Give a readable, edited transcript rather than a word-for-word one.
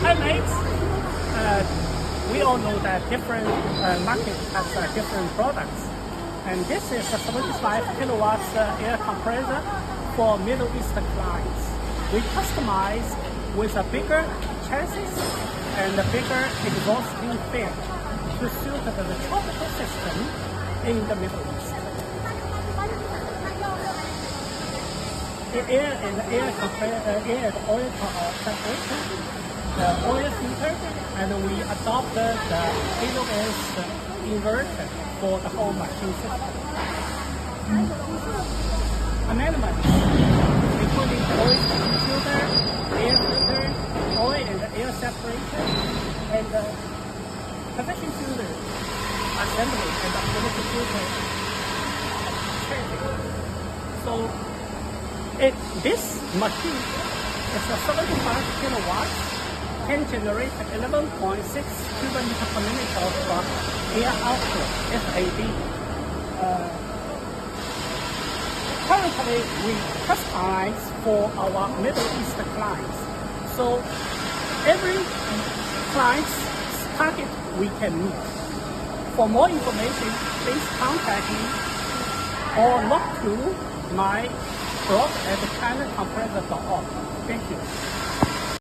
Hi mates, we all know that different markets have different products, and this is a 75 kilowatts air compressor for Middle East clients. We customize with a bigger chassis and a bigger exhausting fan to suit the tropical system in the Middle East. The air and oil temperature, the oil filter, and we adopted the AOS inverter for the whole machine system. Amendments, including oil filter, air filter, oil and air separator, and convection filter assembly and the convection filter changing. So this machine is a 75 kilowatts, can generate 11.6 cubic meter per minute of air output, FAD. Currently, we customize for our Middle East clients. So every client's target we can meet. For more information, please contact me or log to my blog at ChinaCompressor.org. Thank you.